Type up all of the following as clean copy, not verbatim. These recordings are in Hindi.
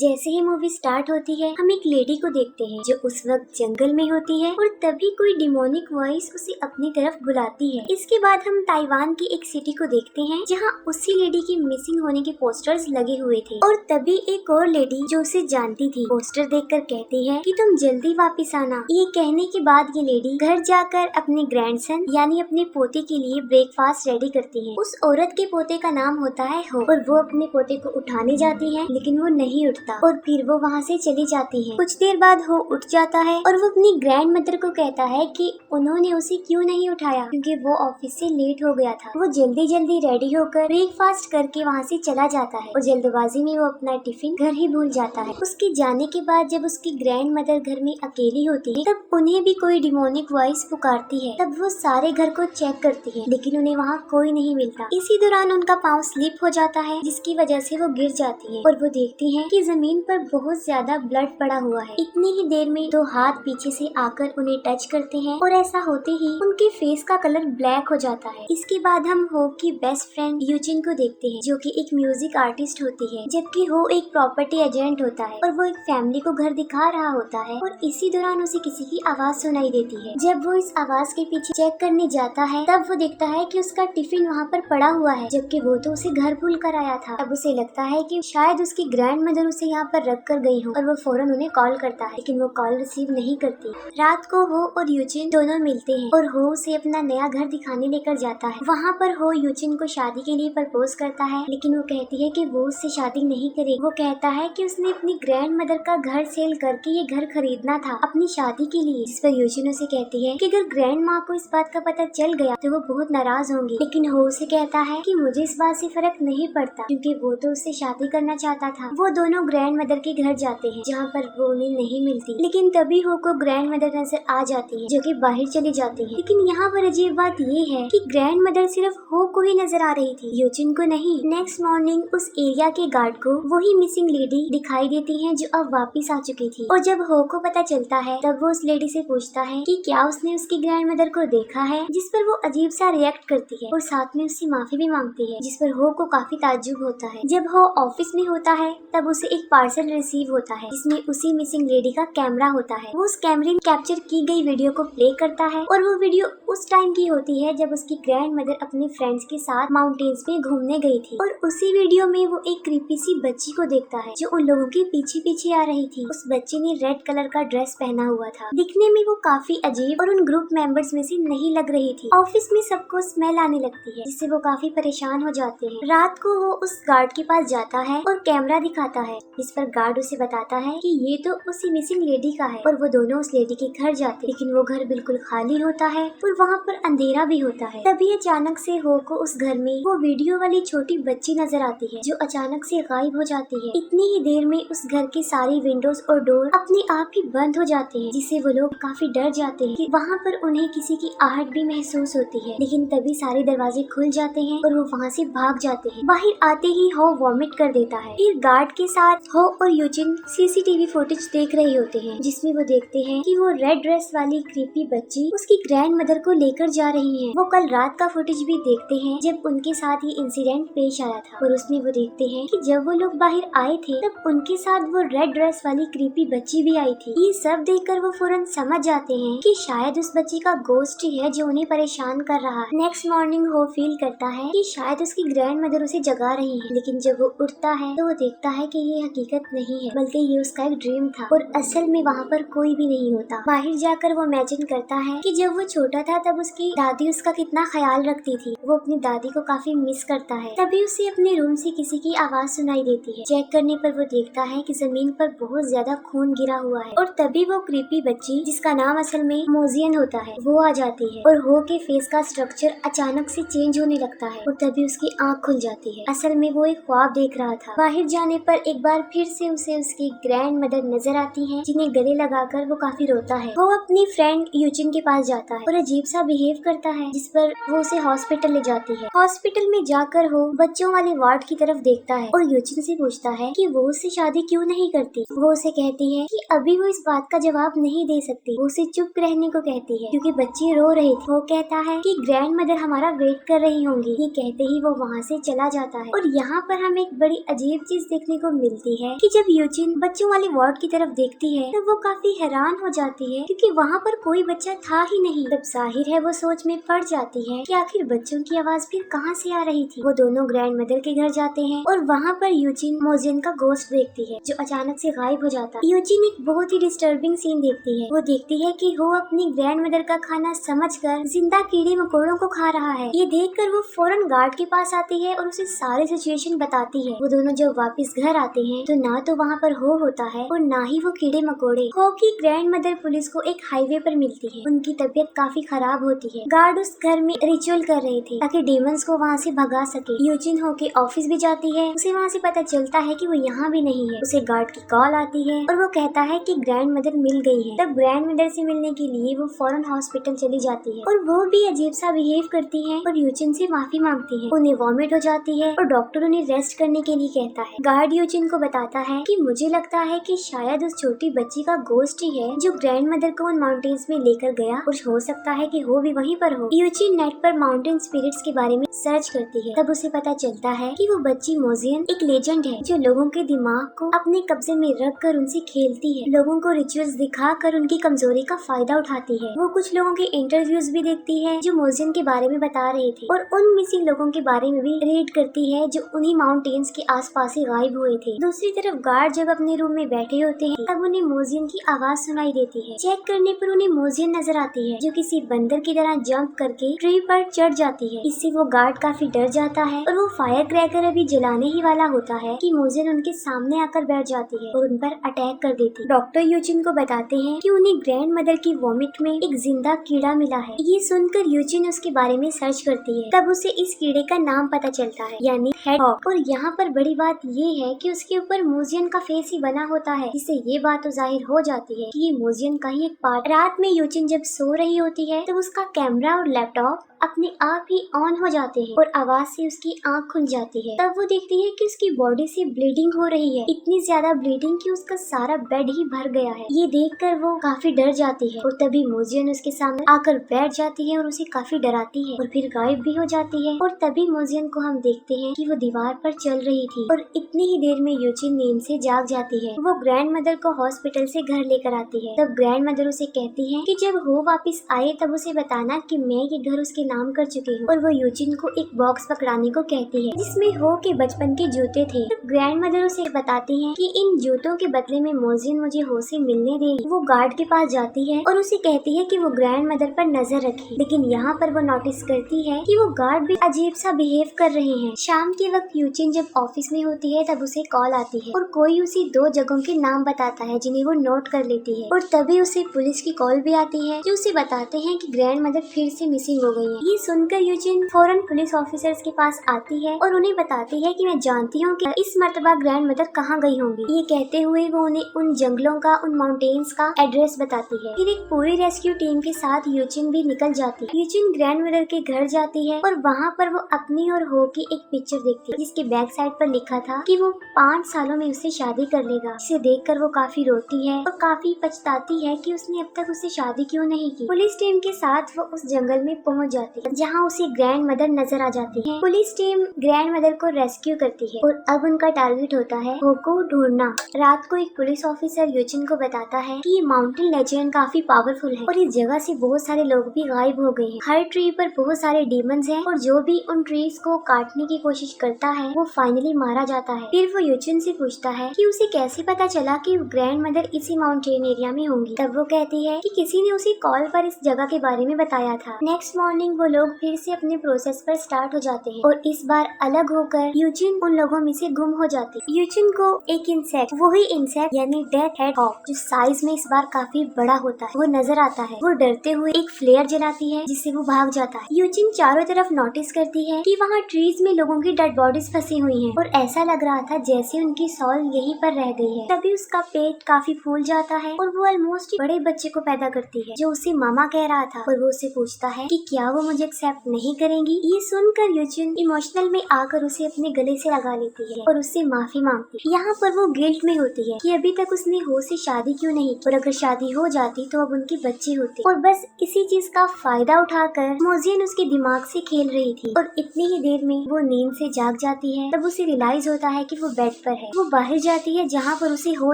जैसे ही मूवी स्टार्ट होती है हम एक लेडी को देखते हैं जो उस वक्त जंगल में होती है और तभी कोई डिमोनिक वॉइस उसे अपनी तरफ बुलाती है। इसके बाद हम ताइवान की एक सिटी को देखते हैं जहाँ उसी लेडी के मिसिंग होने के पोस्टर्स लगे हुए थे और तभी एक और लेडी जो उसे जानती थी पोस्टर देखकर कहती है कि तुम जल्दी वापस आना। ये कहने के बाद ये लेडी घर जाकर अपने ग्रैंडसन यानी अपने पोते के लिए ब्रेकफास्ट रेडी करती है। उस औरत के पोते का नाम होता है हो और वो अपने पोते को उठाने जाती है लेकिन वो नहीं उठता और फिर वो वहाँ से चली जाती है। कुछ देर बाद हो उठ जाता है और वो अपनी ग्रैंड मदर को कहता है कि उन्होंने उसे क्यों नहीं उठाया क्योंकि वो ऑफिस से लेट हो गया था। वो जल्दी जल्दी रेडी होकर ब्रेकफास्ट करके वहाँ से चला जाता है और जल्दबाजी में वो अपना टिफिन घर ही भूल जाता है। उसके जाने के बाद जब उसकी ग्रैंड मदर घर में अकेली होती है तब उन्हें भी कोई डिमोनिक वॉइस पुकारती है। तब वो सारे घर को चेक करती है लेकिन उन्हें वहाँ कोई नहीं मिलता। इसी दौरान उनका पाँव स्लिप हो जाता है जिसकी वजह से वो गिर जाती है और वो देखती है कि जमीन पर बहुत ज्यादा ब्लड पड़ा हुआ है। इतनी ही देर में दो हाथ पीछे से आकर उन्हें टच करते हैं और ऐसा होते ही उनके फेस का कलर ब्लैक हो जाता है। इसके बाद हम हो की बेस्ट फ्रेंड यूजिन को देखते हैं जो कि एक म्यूजिक आर्टिस्ट होती है जबकि हो एक प्रॉपर्टी एजेंट होता है और वो एक फैमिली को घर दिखा रहा होता है और इसी दौरान उसे किसी की आवाज सुनाई देती है। जब वो इस आवाज के पीछे चेक करने जाता है तब वो देखता है कि उसका टिफिन वहाँ पर पड़ा हुआ है जबकि वो तो उसे घर भूल कर आया था। अब उसे लगता है कि शायद उसकी ग्रैंड मदर उसे यहाँ पर रख कर गई हो और वो फौरन उन्हें कॉल करता है लेकिन वो कॉल रिसीव नहीं करती। रात को हो और यूजिन दोनों मिलते हैं और हो उसे अपना नया घर दिखाने लेकर जाता है। वहाँ पर हो यूजिन को शादी के लिए प्रपोज करता है लेकिन वो कहती है कि वो उससे शादी नहीं करेगी। वो कहता है कि उसने अपनी ग्रैंड मदर का घर सेल करके ये घर खरीदना था अपनी शादी के लिए। जिस पर यूजिन उसे कहती है कि अगर ग्रैंड माँ को इस बात का पता चल गया तो वो बहुत नाराज होंगी। लेकिन हो उसे कहता है कि मुझे इस बात से फर्क नहीं पड़ता क्योंकि वो तो उससे शादी करना चाहता था। वो दोनों ग्रैंड मदर के घर जाते हैं जहाँ पर वो उन्हें नहीं मिलती लेकिन तभी हो को ग्रैंड मदर नजर आ जाती है जो कि बाहर चली जाती है। लेकिन यहाँ पर अजीब बात ये है कि ग्रैंड मदर सिर्फ हो को ही नजर आ रही थी, यूजिन को नहीं। नेक्स्ट मॉर्निंग उस एरिया के गार्ड को वही मिसिंग लेडी दिखाई देती है जो अब वापिस आ चुकी थी और जब हो को पता चलता है तब वो उस लेडी से पूछता है कि क्या उसने उसकी ग्रैंड मदर को देखा है, जिस पर वो अजीब सा रिएक्ट करती है और साथ में उससे माफी भी मांगती है जिस पर हो को काफी ताज्जुब होता है। जब हो ऑफिस में होता है तब उसे एक पार्सल रिसीव होता है जिसमें उसी मिसिंग लेडी का कैमरा होता है। वो उस कैमरे में कैप्चर की गई वीडियो को प्ले करता है और वो वीडियो उस टाइम की होती है जब उसकी ग्रैंड मदर अपने फ्रेंड्स के साथ माउंटेन्स में घूमने गई थी और उसी वीडियो में वो एक क्रीपी सी बच्ची को देखता है जो उन लोगों के पीछे पीछे आ रही थी। उस बच्ची ने रेड कलर का ड्रेस पहना हुआ था। दिखने में वो काफी अजीब और उन ग्रुप मेंबर्स में से नहीं लग रही थी। ऑफिस में सबको स्मेल आने लगती है जिससे वो काफी परेशान हो जाते हैं। रात को वो उस गार्ड के पास जाता है और कैमरा दिखाता है जिस पर गार्ड उसे बताता है कि ये तो उसी मिसिंग लेडी का है और वो दोनों उस लेडी के घर जाते लेकिन वो घर बिल्कुल खाली होता है और वहाँ पर अंधेरा भी होता है। तभी अचानक से हो को उस घर में वो वीडियो वाली छोटी बच्ची नजर आती है जो अचानक से गायब हो जाती है। इतनी ही देर में उस घर की सारी विंडोज और डोर अपने आप ही बंद हो जाते हैं जिससे वो लोग काफी डर जाते हैं कि वहाँ पर उन्हें किसी की आहट भी महसूस होती है। लेकिन तभी सारे दरवाजे खुल जाते हैं और वो वहाँ से भाग जाते हैं। बाहर आते ही हो वॉमिट कर देता है। फिर गार्ड के साथ हो और यूजिन सीसीटीवी फुटेज देख रहे होते हैं जिसमें वो देखते हैं कि वो रेड ड्रेस वाली क्रीपी बच्ची उसकी ग्रैंड मदर को लेकर जा रही है। वो कल रात का फुटेज भी देखते हैं जब उनके साथ ये इंसिडेंट पेश आया था और उसमें वो देखते हैं कि जब वो लोग बाहर आए थे तब उनके साथ वो रेड ड्रेस वाली क्रीपी बच्ची भी आई थी। ये सब देखकर वो फौरन समझ जाते हैं कि शायद उस बच्ची का गोस्ट ही है जो उन्हें परेशान कर रहा है। नेक्स्ट मॉर्निंग वो फील करता है कि शायद उसकी ग्रैंड मदर उसे जगा रही है लेकिन जब वो उठता है तो वो देखता है कि ये हकीकत नहीं है बल्कि ये उसका एक ड्रीम था और असल में वहाँ पर कोई भी नहीं होता। बाहर जाकर वो इमेजिन करता है कि जब वो छोटा था तब उसकी दादी उसका कितना ख्याल रखती थी। वो अपनी दादी को काफी मिस करता है। तभी उसे अपने रूम से किसी की आवाज सुनाई देती है। चेक करने पर वो देखता है कि जमीन पर बहुत ज्यादा खून गिरा हुआ है और तभी वो क्रीपी बच्ची जिसका नाम असल में मोजियन होता है वो आ जाती है और हो के फेस का स्ट्रक्चर अचानक से चेंज होने लगता है और तभी उसकी आँख खुल जाती है। असल में वो एक ख्वाब देख रहा था। बाहर जाने पर एक बार फिर से उसे उसकी ग्रैंड मदर नजर आती है जिन्हें गले लगाकर वो काफी रोता है। वो अपनी फ्रेंड यूजिन के पास जाता है और अजीब सा बिहेव करता है जिस पर वो उसे हॉस्पिटल ले जाती है। हॉस्पिटल में जाकर हो बच्चों वाले वार्ड की तरफ देखता है और यूजिन से पूछता है कि वो उससे शादी क्यों नहीं करती। वो उसे कहती है कि अभी वो इस बात का जवाब नहीं दे सकती। वो उसे चुप रहने को कहती है क्योंकि बच्चे रो रहे थे। वो कहता है कि ग्रैंड मदर हमारा वेट कर रही होंगी। ये कहते ही वो वहाँ से चला जाता है और यहाँ पर हमें एक बड़ी अजीब चीज देखने को मिलती होती है कि जब यूजिन बच्चों वाले वार्ड की तरफ देखती है तो वो काफी हैरान हो जाती है क्योंकि वहाँ पर कोई बच्चा था ही नहीं। तब जाहिर है वो सोच में पड़ जाती है कि आखिर बच्चों की आवाज फिर कहाँ से आ रही थी। वो दोनों ग्रैंड मदर के घर जाते हैं और वहाँ पर यूजिन मोजियन का गोश्त देखती है जो अचानक से गायब हो जाता है। यूजिन एक बहुत ही डिस्टर्बिंग सीन देखती है। वो देखती है कि वो अपनी ग्रैंड मदर का खाना समझकर जिंदा कीड़े मकोड़ों को खा रहा है। ये देखकर वो फौरन गार्ड के पास आती है और उसे सारी सिचुएशन बताती है। वो दोनों जब वापस घर आते हैं तो ना तो वहाँ पर हो होता है और ना ही वो कीड़े मकोड़े। हो की ग्रैंड मदर पुलिस को एक हाईवे पर मिलती है। उनकी तबीयत काफी खराब होती है। गार्ड उस घर में रिचुअल कर रहे थे ताकि डेमंस को वहाँ से भगा सके। यूजिन हो के ऑफिस भी जाती है। उसे वहाँ से पता चलता है कि वो यहाँ भी नहीं है। उसे गार्ड की कॉल आती है और वो कहता है कि ग्रैंड मदर मिल गई है। तब ग्रैंड मदर से मिलने के लिए वो फौरन हॉस्पिटल चली जाती है और वो भी अजीब सा बिहेव करती है और यूजिन से माफी मांगती है। उन्हें वॉमिट हो जाती है और डॉक्टर उन्हें रेस्ट करने के लिए कहता है। गार्ड यूजिन को बताता है कि मुझे लगता है कि शायद उस छोटी बच्ची का गोश्त ही है जो ग्रैंड मदर को उन माउंटेन्स में लेकर गया और हो सकता है कि वो भी वहीं पर हो। यूजिन नेट पर माउंटेन स्पिरिट्स के बारे में सर्च करती है। तब उसे पता चलता है कि वो बच्ची मोजियन एक लेजेंड है जो लोगों के दिमाग को अपने कब्जे में रख कर उनसे खेलती है। लोगों को रिचुअल्स दिखा कर उनकी कमजोरी का फायदा उठाती है। वो कुछ लोगों के इंटरव्यूज भी देखती है जो मोजियन के बारे में बता रहे थे और उन मिसिंग लोगों के बारे में भी रीड करती है जो उन्हीं माउंटेन्स के आसपास ही गायब हुए थे। दूसरी तरफ गार्ड जब अपने रूम में बैठे होते हैं तब उन्हें मोजियन की आवाज सुनाई देती है। चेक करने पर उन्हें मोजियन नजर आती है जो किसी बंदर की तरह जंप करके ट्री पर चढ़ जाती है। इससे वो गार्ड काफी डर जाता है और वो फायर क्रैकर अभी जलाने ही वाला होता है कि मोजियन उनके सामने आकर बैठ जाती है और उन पर अटैक कर देती है। डॉक्टर यूजिन को बताते हैं कि उन्हें ग्रैंड मदर की वॉमिट में एक जिंदा कीड़ा मिला है। ये सुनकर यूजिन उसके बारे में सर्च करती है। तब उसे इस कीड़े का नाम पता चलता है यानी हेडहॉग। और यहाँ पर बड़ी बात ये है कि उसके ऊपर मोजियन का फेस ही बना होता है जिससे ये बात तो जाहिर हो जाती है कि ये मोजियन का ही एक पार्ट। रात में यूजिन जब सो रही होती है तो उसका कैमरा और लैपटॉप अपने आप ही ऑन हो जाते हैं और आवाज से उसकी आंख खुल जाती है। तब वो देखती है कि उसकी बॉडी से ब्लीडिंग हो रही है, इतनी ज्यादा ब्लीडिंग कि उसका सारा बेड ही भर गया है। ये देखकर वो काफी डर जाती है और तभी मोजियन उसके सामने आकर बैठ जाती है और उसे काफी डराती है और फिर गायब भी हो जाती है। और तभी मोजियन को हम देखते हैं कि वो दीवार पर चल रही थी और इतनी ही देर में यूजिन नींद से जाग जाती है। वो ग्रैंड मदर को हॉस्पिटल से घर लेकर आती है। तब ग्रैंड मदर उसे कहती है कि जब हो वापिस आए तब उसे बताना कि मैं ये घर उसके नाम कर चुकी हूँ। और वो यूजिन को एक बॉक्स पकड़ाने को कहती है जिसमें हो के बचपन के जूते थे। तब ग्रैंड मदर उसे बताती है कि इन जूतों के बदले में मोजियन मुझे हो से मिलने देगी। वो गार्ड के पास जाती है और उसे कहती है कि वो ग्रैंड मदर पर नजर रखे। लेकिन यहाँ पर वो नोटिस करती है कि वो गार्ड भी अजीब सा बिहेव कर रहे हैं। शाम के वक्त यूजिन जब ऑफिस में होती है तब उसे कॉल आती है और कोई उसे 2 जगहों के नाम बताता है जिन्हें वो नोट कर लेती है। और तभी उसे पुलिस की कॉल भी आती है जो उसे बताते हैं कि ग्रैंड मदर फिर से मिसिंग हो गई है। ये सुनकर यूजिन फौरन पुलिस ऑफिसर्स के पास आती है और उन्हें बताती है कि मैं जानती हूँ कि इस मर्तबा ग्रैंड मदर कहाँ गई होंगी। ये कहते हुए वो उन्हें उन जंगलों का, उन माउंटेन्स का एड्रेस बताती है। फिर एक पूरी रेस्क्यू टीम के साथ यूजिन भी निकल जाती है। यूजिन ग्रैंड मदर के घर जाती है और वहाँ पर वो अपनी और हो की एक पिक्चर देखती है जिसके बैक साइड पर लिखा था कि वो 5 सालों में उससे शादी कर लेगा। इसे देखकर वो काफी रोती है और काफी पछताती है कि उसने अब तक उससे शादी क्यों नहीं की। पुलिस टीम के साथ वो उस जंगल में पहुँच जाती है जहाँ उसे ग्रैंड मदर नजर आ जाती है। पुलिस टीम ग्रैंड मदर को रेस्क्यू करती है और अब उनका टारगेट होता है हो को ढूंढना। रात को एक पुलिस ऑफिसर यूजिन को बताता है कि ये माउंटेन लेजेंड काफी पावरफुल है और इस जगह से बहुत सारे लोग भी गायब हो गए हैं। हर ट्री पर बहुत सारे डीमंस हैं और जो भी उन ट्रीज को काटने की कोशिश करता है वो फाइनली मारा जाता है। फिर वो यूजिन से पूछता है कि उसे कैसे पता चला कि ग्रैंड मदर इसी माउंटेन एरिया में होंगी। तब वो कहती है कि किसी ने उसे कॉल पर इस जगह के बारे में बताया था। नेक्स्ट मॉर्निंग वो लोग फिर से अपने प्रोसेस पर स्टार्ट हो जाते हैं और इस बार अलग होकर यूजिन उन लोगों में से गुम हो जाती है। यूजिन को एक इंसेक्ट, वही इंसेक्ट यानी डेथ हेडहॉग जो साइज में इस बार काफी बड़ा होता है, वो नजर आता है। वो डरते हुए एक फ्लेयर जलाती है जिससे वो भाग जाता है। यूजिन चारों तरफ नोटिस करती है कि वहाँ ट्रीज में लोगों की डेड बॉडीज फंसी हुई हैं और ऐसा लग रहा था जैसे उनकी सॉल यहीं पर रह गई है। तभी उसका पेट काफी फूल जाता है और वो ऑलमोस्ट बड़े बच्चे को पैदा करती है जो उसे मामा कह रहा था। और वो उसे पूछता है कि क्या वो मुझे एक्सेप्ट नहीं करेंगी। ये सुनकर यूजिन इमोशनल में आकर उसे अपने गले से लगा लेती है और उससे माफी मांगती है। यहाँ पर वो गिल्ट में होती है कि अभी तक उसने हो से शादी क्यों नहीं की और अगर शादी हो जाती तो अब उनके बच्चे होते। और बस इसी चीज का फायदा उठाकर मोजियन उसके दिमाग से खेल रही थी और इतनी ही देर में वो नींद से जाग जाती है। तब उसे रियलाइज होता है कि वो बेड पर है। वो बाहर जाती है जहाँ पर उसे हो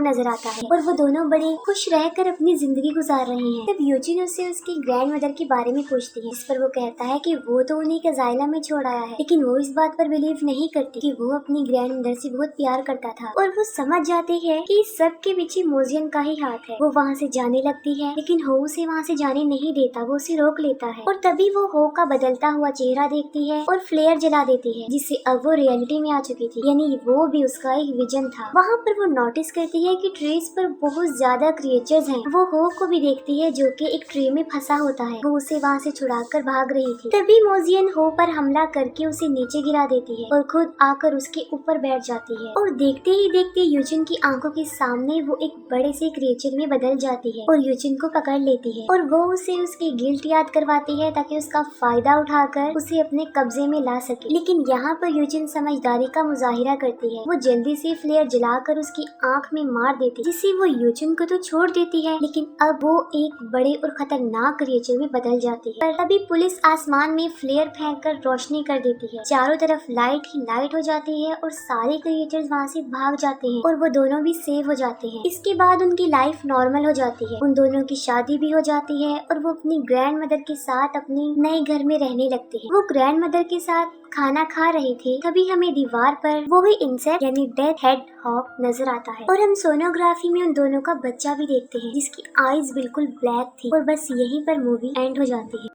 नजर आता है और वो दोनों बड़े खुश रहकर अपनी जिंदगी गुजार रहे हैं। तब यूजिन उससे उसकी ग्रैंड मदर के बारे में पूछती है, जिस पर वो कहता है कि वो तो उन्हीं के जाइला में छोड़ आया है, लेकिन वो इस बात पर बिलीव नहीं करती कि वो अपनी ग्रैंड मदर से बहुत प्यार करता था और वो समझ जाती है कि सब के पीछे मोजियन का ही हाथ है। वो वहाँ से जाने लगती है, लेकिन हो उसे वहाँ से जाने नहीं देता, वो उसे रोक लेता है और तभी वो हो का बदलता हुआ चेहरा देखती है और फ्लेयर जला देती है, जिससे अब वो रियलिटी में आ चुकी थी, यानी वो भी उसका एक विजन था। वहाँ पर वो नोटिस करती है कि ट्रीज पर बहुत ज्यादा क्रिएचर्स हैं। वो हो को भी देखती है जो कि एक ट्री में फंसा होता है। वो उसे वहाँ से छुड़ाकर भाग रही थी। तभी मोजियन हो पर हमला करके उसे नीचे गिरा देती है और खुद आकर उसके ऊपर बैठ जाती है और देखते ही देखते यूजिन की आंखों के सामने वो एक बड़े से क्रिएचर में बदल जाती है और यूजिन को पकड़ लेती है और वो उसे उसकी गिल्ट याद करवाती है ताकि उसका फायदा उठाकर उसे अपने कब्जे में ला सके। लेकिन यहाँ पर यूजिन समझदारी का मुजाहिरा करती है। वो जल्दी से फ्लेयर जलाकर उसकी आंख में मार देती है, जिससे वो यूजिन को तो छोड़ देती है, लेकिन अब वो एक बड़े और खतरनाक क्रिएचर में बदल जाती है। पर तभी पुलिस आसमान में फ्लेयर फेंककर रोशनी कर देती है। चारों तरफ लाइट ही लाइट हो जाती है और सारे क्रिएचर्स वहाँ से भाग जाते हैं और वो दोनों भी सेव हो जाते हैं। इसके बाद उनकी लाइफ नॉर्मल हो जाती है। उन दोनों की शादी भी हो जाती है और वो अपनी ग्रैंड मदर के साथ अपने नए घर में रहने लगते हैं। वो ग्रैंड मदर के साथ खाना खा रहे थे, तभी हमें दीवार पर वो ही इंसेक्ट यानी डेथ हेड हॉक नजर आता है और हम सोनोग्राफी में उन दोनों का बच्चा भी देखते हैं जिसकी आईज बिल्कुल ब्लैक थी और बस यहीं पर मूवी एंड हो जाती है।